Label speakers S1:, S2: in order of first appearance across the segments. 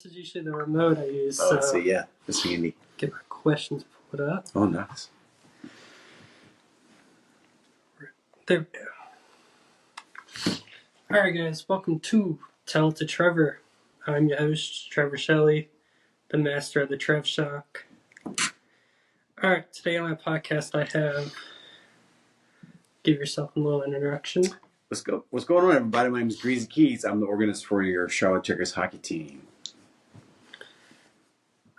S1: This is usually the remote I use.
S2: Oh, so yeah, that's handy.
S1: Get my questions pulled up.
S2: Oh, nice.
S1: There we go. All right, guys, welcome to Talented Trevor. I'm your host, Trevor Shelley, the master of the Trev Shock. All right, today on my podcast, I have. Give yourself a little introduction.
S2: Let's go. What's going on, everybody? My name is Greazy Keys. I'm the organist for your Charlotte Checkers hockey team.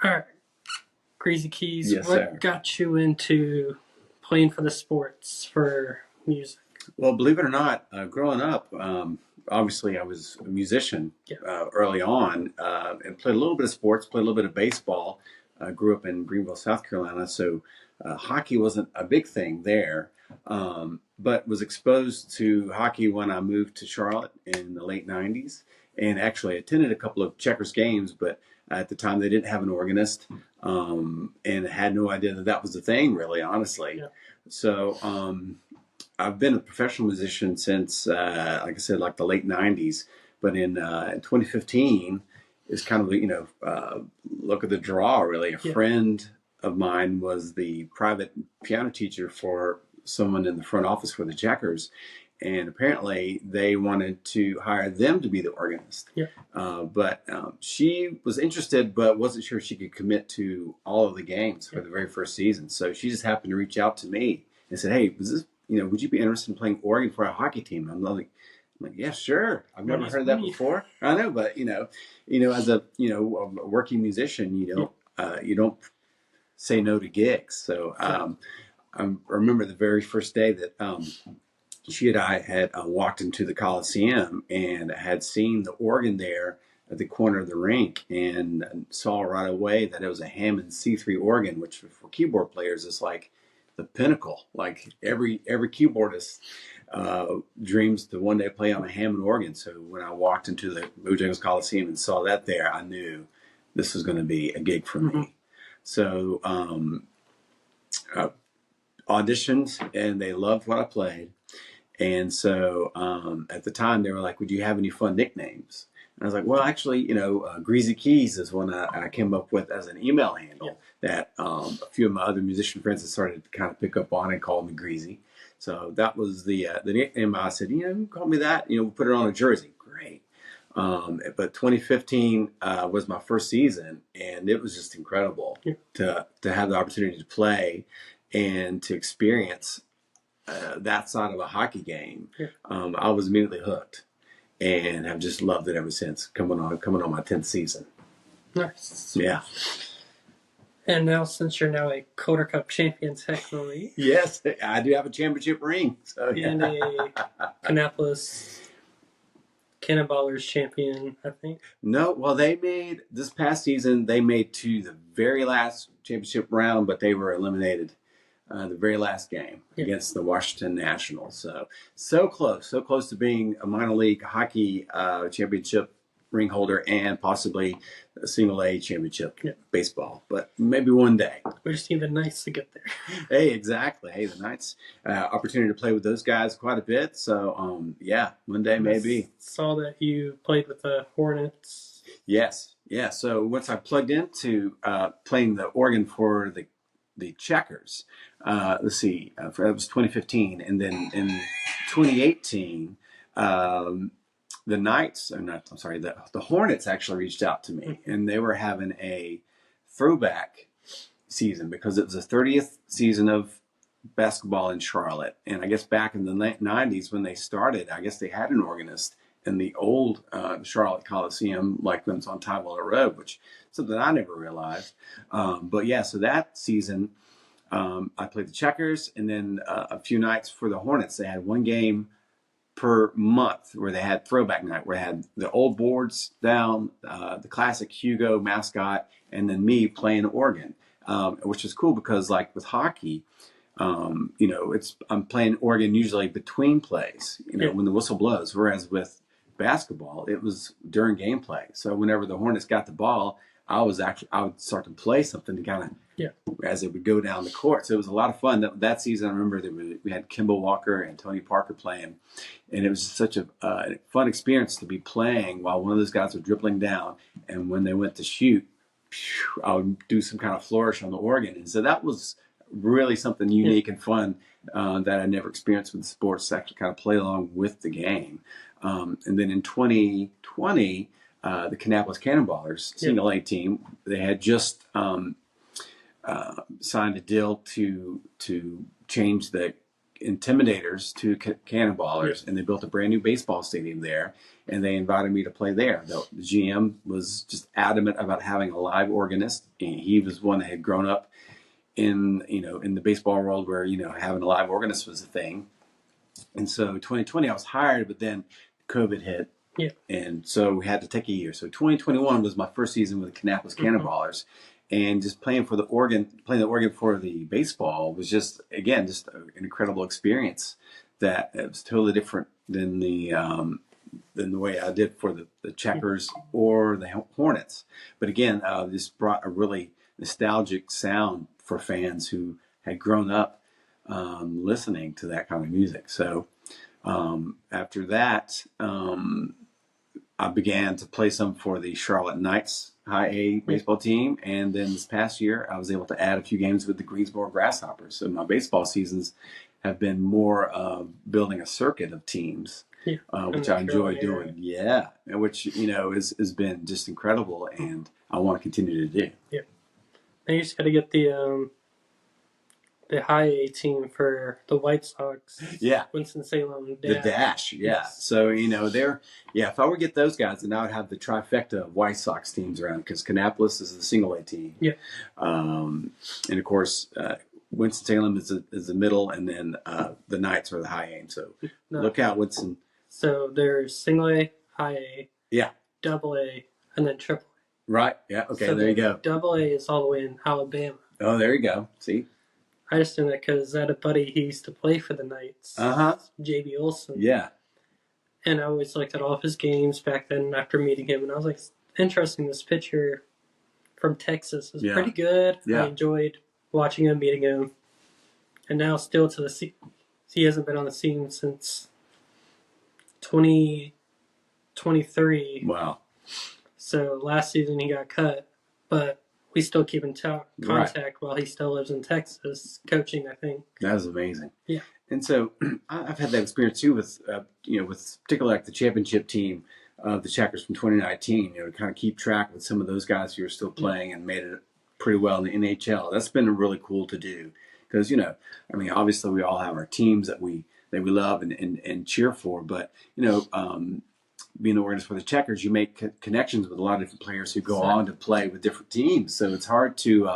S1: All right, Greazy Keys.
S2: Yes,
S1: what
S2: sir.
S1: got you into playing for the sports for music?
S2: Well, believe it or not, growing up, obviously I was a musician early on and played a little bit of sports, played a little bit of baseball. I grew up in Greenville, South Carolina, so hockey wasn't a big thing there, but was exposed to hockey when I moved to Charlotte in the late 90s and actually attended a couple of Checkers games, but at the time they didn't have an organist and had no idea that that was the thing, really, honestly.
S1: Yeah.
S2: So I've been a professional musician since, like I said, like the late 90s. But in 2015 is kind of, look at the draw, really. A friend of mine was the private piano teacher for someone in the front office for the Checkers. And apparently they wanted to hire them to be the organist.
S1: Yeah.
S2: But she was interested, but wasn't sure she could commit to all of the games for the very first season. So she just happened to reach out to me and said, hey, was this, would you be interested in playing organ for a hockey team? I'm like, yeah, sure. I've never heard that before. I know, but as a working musician, you don't say no to gigs. So I remember the very first day that she and I had walked into the Coliseum and had seen the organ there at the corner of the rink and saw right away that it was a Hammond C3 organ, which for keyboard players is like the pinnacle. Like every keyboardist dreams to one day play on a Hammond organ. So when I walked into the Bojangles Coliseum and saw that there, I knew this was going to be a gig for me. So auditioned, and they loved what I played. And so at the time, they were like, would you have any fun nicknames? And I was like, well, actually, Greazy Keys is one I came up with as an email handle that a few of my other musician friends had started to kind of pick up on and call me Greazy. So that was the nickname. I said, call me that. We'll put it on a jersey. Great. But 2015 was my first season, and it was just incredible to have the opportunity to play and to experience that side of a hockey game. I was immediately hooked and have just loved it ever since, coming on my 10th season.
S1: Nice.
S2: Yeah.
S1: And now, since you're now a Calder Cup champion, technically.
S2: Yes, I do have a championship ring. So,
S1: and a Kannapolis Cannonballers champion, I think.
S2: No, well, this past season, they made to the very last championship round, but they were eliminated the very last game against the Washington Nationals. So close to being a minor league hockey championship ring holder and possibly a single A championship baseball. But maybe one day.
S1: We just need the Knights to get there.
S2: Hey, exactly. Hey, the Knights, opportunity to play with those guys quite a bit. So, one day maybe.
S1: Saw that you played with the Hornets.
S2: Yes. Yeah. So once I plugged into playing the organ for the Checkers, let's see, that was 2015, and then in 2018, the Knights, the Hornets actually reached out to me, and they were having a throwback season because it was the 30th season of basketball in Charlotte, and I guess back in the 90s when they started, I guess they had an organist in the old Charlotte Coliseum, like when it's on Tidewell Road, which is something I never realized. But yeah, so that season, I played the Checkers, and then a few nights for the Hornets. They had one game per month where they had throwback night, where they had the old boards down, the classic Hugo mascot, and then me playing organ, which is cool because like with hockey, I'm playing organ usually between plays, when the whistle blows, whereas with basketball, it was during gameplay. So whenever the Hornets got the ball, I would start to play something to kind of
S1: Yeah.
S2: as it would go down the court. So it was a lot of fun. That season, I remember that we had Kimball Walker and Tony Parker playing, and it was such a fun experience to be playing while one of those guys were dribbling down, and when they went to shoot, I would do some kind of flourish on the organ. And so that was really something unique and fun that I never experienced with sports, to actually kind of play along with the game. And then in 2020, the Kannapolis Cannonballers single A team, they had just signed a deal to change the Intimidators to Cannonballers, and they built a brand new baseball stadium there, and they invited me to play there. The GM was just adamant about having a live organist. He was one that had grown up in the baseball world where having a live organist was a thing. And so 2020 I was hired, but then COVID hit.
S1: Yeah.
S2: And so we had to take a year. So 2021 was my first season with the Kannapolis Cannonballers. And just playing the organ for the baseball was just an incredible experience. That it was totally different than the way I did for the Checkers or the Hornets. But again, this brought a really nostalgic sound for fans who had grown up listening to that kind of music. So after that, I began to play some for the Charlotte Knights High A baseball team, and then this past year I was able to add a few games with the Greensboro Grasshoppers. So my baseball seasons have been more building a circuit of teams, which I enjoy doing. Yeah, which has been just incredible, and I want to continue to do.
S1: Yeah, I just got to get the high A team for the White Sox.
S2: Yeah.
S1: Winston-Salem Dash.
S2: The Dash, yeah. Yes. So, if I were to get those guys, then I would have the trifecta of White Sox teams around, because Kannapolis is the single A team.
S1: Yeah.
S2: And of course, Winston-Salem is the middle, and then the Knights are the high A. So look out, Winston.
S1: So there's single A, high A.
S2: Yeah.
S1: Double A, and then triple A.
S2: Right. Yeah. Okay.
S1: So
S2: there you go.
S1: Double A is all the way in Alabama.
S2: Oh, there you go. See.
S1: I just knew that because I had a buddy, he used to play for the Knights. J.B. Olson.
S2: Yeah.
S1: And I always looked at all of his games back then after meeting him, and I was like, interesting, this pitcher from Texas is pretty good.
S2: Yeah.
S1: I enjoyed watching him, meeting him. And now still to the he hasn't been on the scene since 2023.
S2: Wow.
S1: So last season he got cut, but we still keep in contact while he still lives in Texas, coaching, I think.
S2: That was amazing.
S1: Yeah.
S2: And so I've had that experience too with particularly like the championship team of the Checkers from 2019, to kind of keep track with some of those guys who are still playing and made it pretty well in the NHL. That's been really cool to do because, obviously we all have our teams that we love and cheer for, but, being an organist for the Checkers, you make connections with a lot of different players who go on to play with different teams. So it's hard to,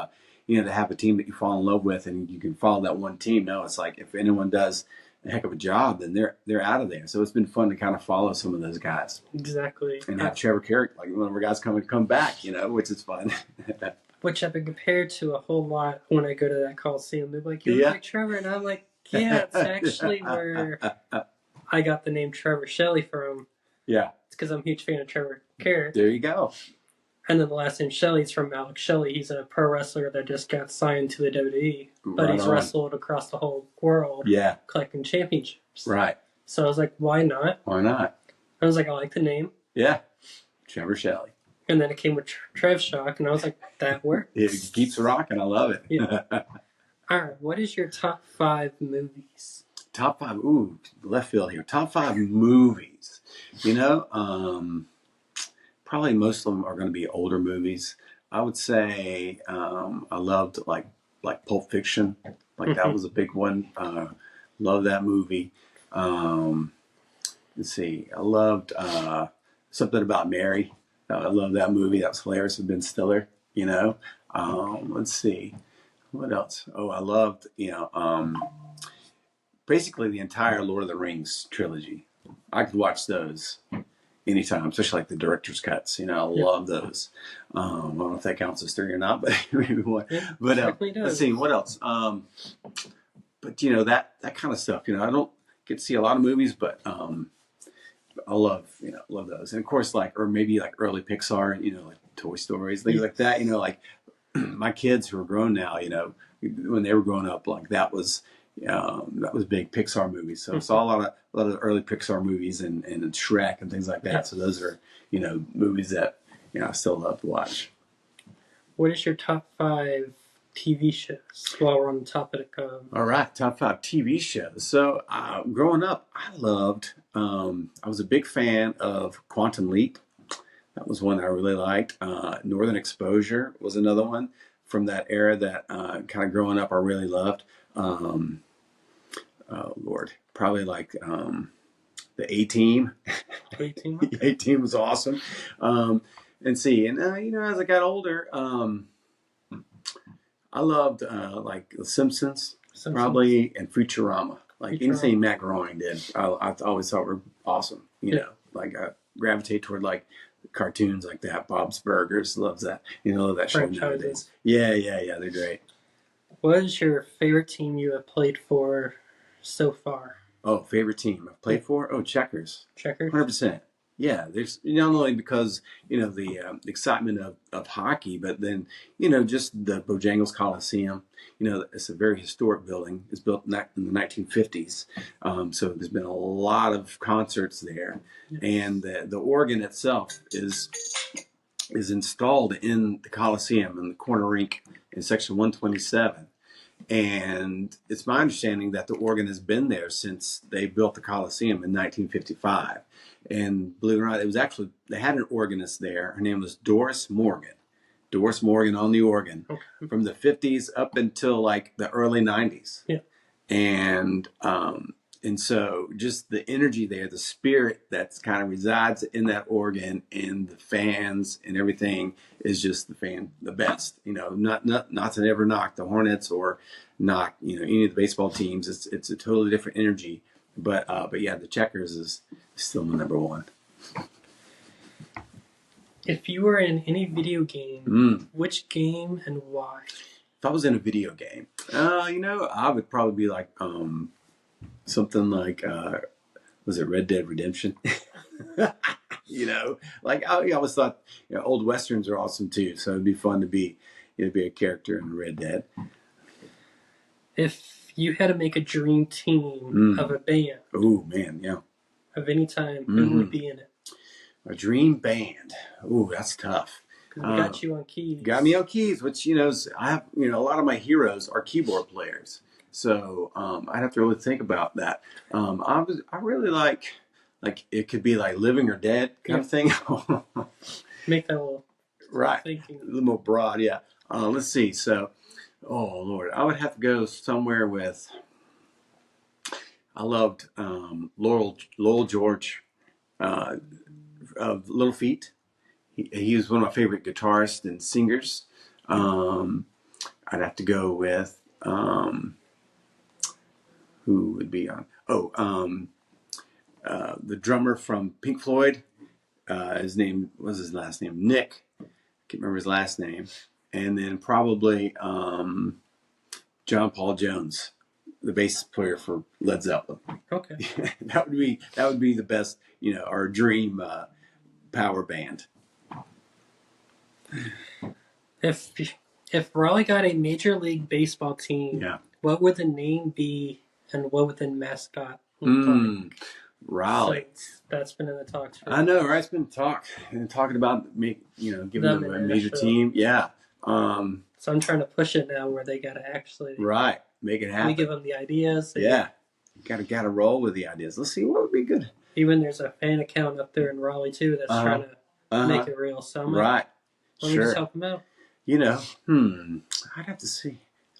S2: to have a team that you fall in love with and you can follow that one team. No, it's like if anyone does a heck of a job, then they're out of there. So it's been fun to kind of follow some of those guys.
S1: Exactly.
S2: And have Trevor Carrick, like one of our guys, come back, which is fun.
S1: Which I've been compared to a whole lot when I go to that Coliseum. They're like, you look like Trevor. And I'm like, yeah, it's actually where I got the name Trevor Shelley from. Yeah. It's because I'm a huge fan of Trevor Carrick.
S2: There you go.
S1: And then the last name Shelley's from Alex Shelley. He's a pro wrestler that just got signed to the WWE. But he's wrestled across the whole world. Yeah. Collecting championships. Right. So I was like, why not?
S2: Why not?
S1: I was like, I like the name.
S2: Yeah. Trevor Shelley.
S1: And then it came with Trev Shock, and I was like, that works.
S2: It keeps rocking. I love it.
S1: Yeah. All right. What is your top 5 movies?
S2: Top 5. Ooh, left field here. Top 5 movies. Probably most of them are going to be older movies. I would say I loved like Pulp Fiction. That was a big one. Love that movie. Let's see. I loved Something About Mary. I love that movie. That was hilarious with Ben Stiller. Let's see. What else? Oh, I loved basically the entire Lord of the Rings trilogy. I could watch those anytime, especially like the director's cuts. I love those. I don't know if that counts as 3 or not, but maybe one.
S1: Yeah,
S2: but let's see, what else? But that kind of stuff. I don't get to see a lot of movies, but I love those. And of course, or maybe like early Pixar. Like Toy Stories, things like that. You know, like my kids who are grown now, you know, when they were growing up, like that was big Pixar movies. So I saw a lot of early Pixar movies and Shrek and things like that.
S1: Yeah.
S2: So those are, you know, movies that, you know, I still love to watch.
S1: What is your top 5 TV shows while we're on the topic of?
S2: All right, top 5 TV shows. So growing up, I loved. I was a big fan of Quantum Leap. That was one I really liked. Northern Exposure was another one from that era that kind of growing up I really loved. Oh Lord, probably like the A-Team.
S1: A-Team?
S2: The A-Team was awesome. And you know, as I got older, I loved like The Simpsons, probably, and Futurama. Like anything Matt Groening did, I always thought were awesome. You know, like I gravitate toward like cartoons like that. Bob's Burgers, loves that. You know, that show nowadays. Yeah, they're great.
S1: What is your favorite team you have played for so far?
S2: Oh, favorite team I've played for? Oh, Checkers.
S1: Checkers?
S2: 100%. Yeah, there's not only because, you know, the excitement of hockey, but then, you know, just the Bojangles Coliseum. You know, it's a very historic building. It's built in the 1950s. So there's been a lot of concerts there. And the organ itself is installed in the Coliseum in the corner rink in section 127. And it's my understanding that the organ has been there since they built the Coliseum in 1955. And believe it or not, it was actually, they had an organist there. Her name was Doris Morgan. Doris Morgan on the organ from the 50s up until like the early 90s.
S1: Yeah.
S2: And so just the energy there, the spirit that kind of resides in that organ and the fans and everything is just the best. You know, not to ever knock the Hornets or knock, you know, any of the baseball teams. It's a totally different energy. But yeah, the Checkers is still my number one.
S1: If you were in any video game, which game and why?
S2: If I was in a video game, you know, I would probably be like something like was it Red Dead Redemption? You know, like I always thought, you know, old westerns are awesome too. So it'd be fun to be a character in Red Dead.
S1: If you had to make a dream team of a band,
S2: oh man, yeah,
S1: of any time, who would be in it?
S2: A dream band. Ooh, that's tough.
S1: We got you on keys.
S2: Got me on keys, which, you know, I have, you know, a lot of my heroes are keyboard players. So I'd have to really think about that. I really like it could be like Living or Dead kind of thing.
S1: Make that a little thinking.
S2: A little more broad, yeah. Let's see. So, oh Lord, I would have to go somewhere with. I loved Lowell George of Little Feat. He was one of my favorite guitarists and singers. I'd have to go with who would be on? The drummer from Pink Floyd. His name was his last name Nick. I can't remember his last name. And then probably John Paul Jones, the bass player for Led Zeppelin.
S1: Okay.
S2: that would be the best, you know, our dream power band.
S1: If Raleigh got a Major League Baseball team, what would the name be and what would the mascot look like?
S2: Raleigh.
S1: So that's been in the talks.
S2: I know, right? It's been talking about giving them a major team. Yeah.
S1: So I'm trying to push it now where they got to actually
S2: make it happen.
S1: We give them the ideas.
S2: Gotta roll with the ideas. Let's see what would be good.
S1: Even there's a fan account up there in Raleigh too that's trying to make it real. So let me just help them out.
S2: You know, I'd have to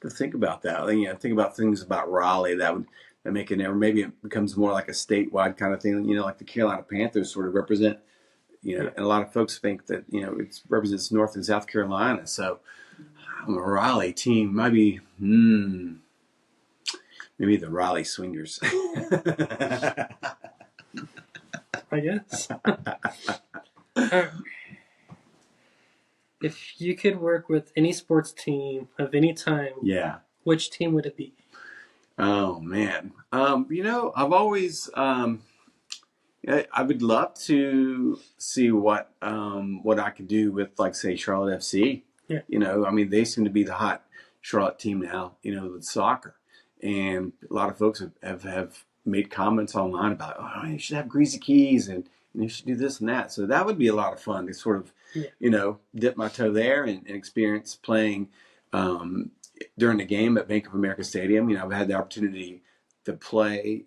S2: think about that. You know, think about things about Raleigh that make it never. Maybe it becomes more like a statewide kind of thing. You know, like the Carolina Panthers sort of represent. You know, and a lot of folks think that, you know, it represents North and South Carolina. So a Raleigh team might be maybe the Raleigh Swingers.
S1: I guess. If you could work with any sports team of any time, which team would it be?
S2: Oh man, you know, I've always, I would love to see what I could do with, like, say, Charlotte FC.
S1: Yeah.
S2: I mean, they seem to be the hot Charlotte team now. With soccer, and a lot of folks have made comments online about, oh, you should have Greasy Keys, and you should do this and that. So that would be a lot of fun to sort of, dip my toe there and experience playing during the game at Bank of America Stadium. I've had the opportunity to play.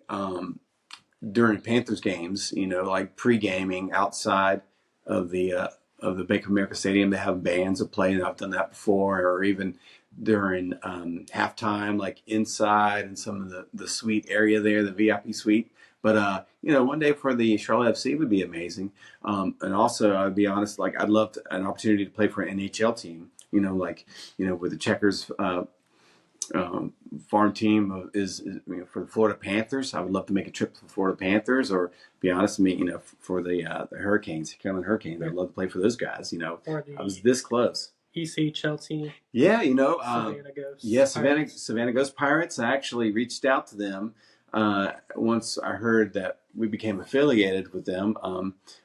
S2: During Panthers games, like pre-gaming outside of the Bank of America Stadium. They have bands that play, and I've done that before, or even during halftime, like inside in some of the suite area there, the VIP suite. But one day for the Charlotte FC would be amazing. And also, I'd be honest, like I'd love an opportunity to play for an NHL team. With the Checkers farm team is for the Florida Panthers. I would love to make a trip to the Florida Panthers, or be honest with me, for the Hurricanes, Carolina Hurricanes. I'd love to play for those guys. I was this close.
S1: ECHL team.
S2: Yeah,
S1: Savannah Ghost.
S2: Yeah, Savannah Ghost Pirates. I actually reached out to them once I heard that we became affiliated with them.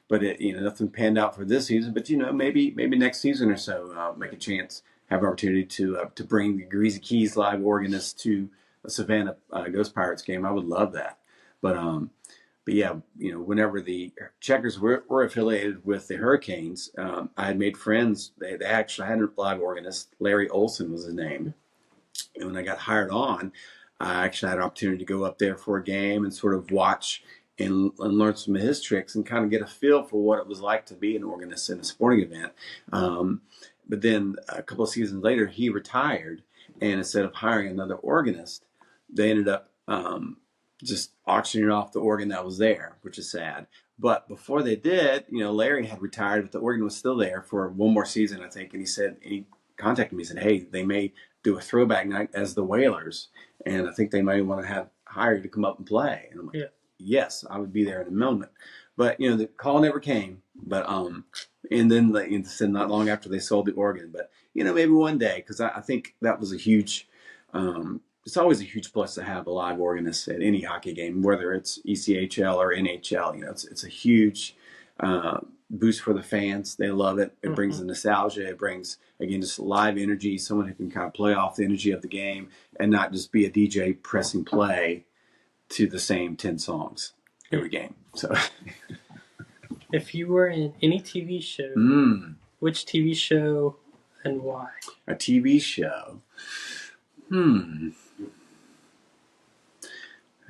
S2: But nothing panned out for this season. But maybe next season or so, make a chance, have an opportunity to bring the Greazy Keys live organist to a Savannah Ghost Pirates game. I would love that. But yeah, whenever the Checkers were affiliated with the Hurricanes, I had made friends. They actually had a live organist. Larry Olson was his name. And when I got hired on, I actually had an opportunity to go up there for a game and sort of watch and learn some of his tricks and kind of get a feel for what it was like to be an organist in a sporting event. But then a couple of seasons later, he retired. And instead of hiring another organist, they ended up just auctioning off the organ that was there, which is sad. But before they did, Larry had retired, but the organ was still there for one more season, I think. And he contacted me and said, hey, they may do a throwback night as the Whalers, and I think they may want to have hire you to come up and play. And I'm like, yes, I would be there in a moment. But the call never came. But and then said not long after they sold the organ. But maybe one day, because I think that was a huge. It's always a huge plus to have a live organist at any hockey game, whether it's ECHL or NHL. It's a huge boost for the fans. They love it. It brings the nostalgia. It brings, again, just live energy, someone who can kind of play off the energy of the game and not just be a DJ pressing play to the same 10 songs every game. So,
S1: if you were in any TV show, which TV show and why?
S2: A TV show.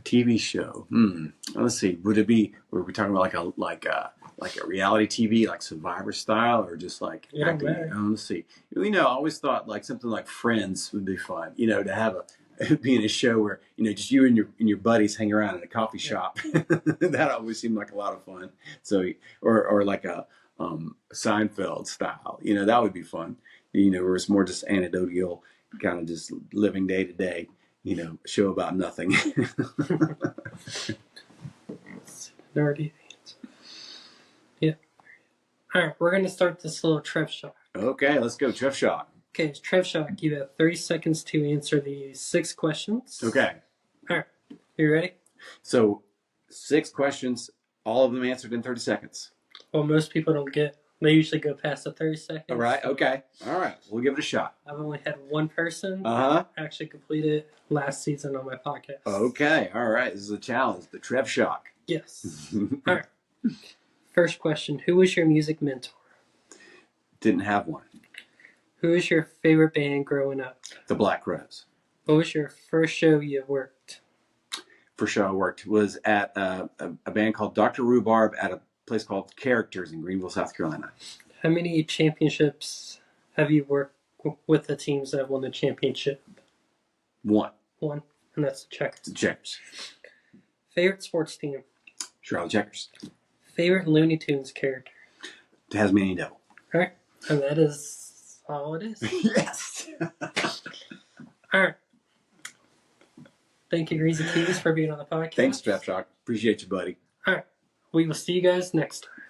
S2: TV show. Let's see. Would it be? Were we talking about like a reality TV, like Survivor style, or just like acting? Let's see. I always thought like something like Friends would be fun. To have be in a show where just you and your buddies hang around in a coffee shop. That always seemed like a lot of fun. So or like a Seinfeld style. That would be fun. Where it's more just anecdotal, kind of just living day to day. Show about nothing.
S1: Nerdy. Yeah. All right, we're going to start this little Trev Shock.
S2: Okay, let's go. Trev Shock.
S1: Okay, it's Trev Shock. You have 30 seconds to answer these 6 questions.
S2: Okay.
S1: All right. You ready?
S2: So, 6 questions, all of them answered in 30 seconds.
S1: Well, most people don't get. They usually go past the 30 seconds.
S2: All right, okay. All right, we'll give it a shot.
S1: I've only had one person actually complete it last season on my podcast.
S2: Okay, all right. This is a challenge, the Trev Shock.
S1: Yes. All right. First question. Who was your music mentor?
S2: Didn't have one.
S1: Who was your favorite band growing up?
S2: The Black Crowes.
S1: What was your first show you worked?
S2: First show I worked was at a band called Dr. Rhubarb at a place called Characters in Greenville, South Carolina.
S1: How many championships have you worked with the teams that have won the championship?
S2: One.
S1: One, and that's the Checkers.
S2: The Checkers.
S1: Favorite sports team?
S2: Charlotte Checkers.
S1: Favorite Looney Tunes character?
S2: Tasmanian Devil.
S1: All right, and that is all it is.
S2: Yes.
S1: All right. Thank you, Greazy Keys, for being on the podcast.
S2: Thanks, Trev Shock. Appreciate you, buddy.
S1: All right. We will see you guys next time.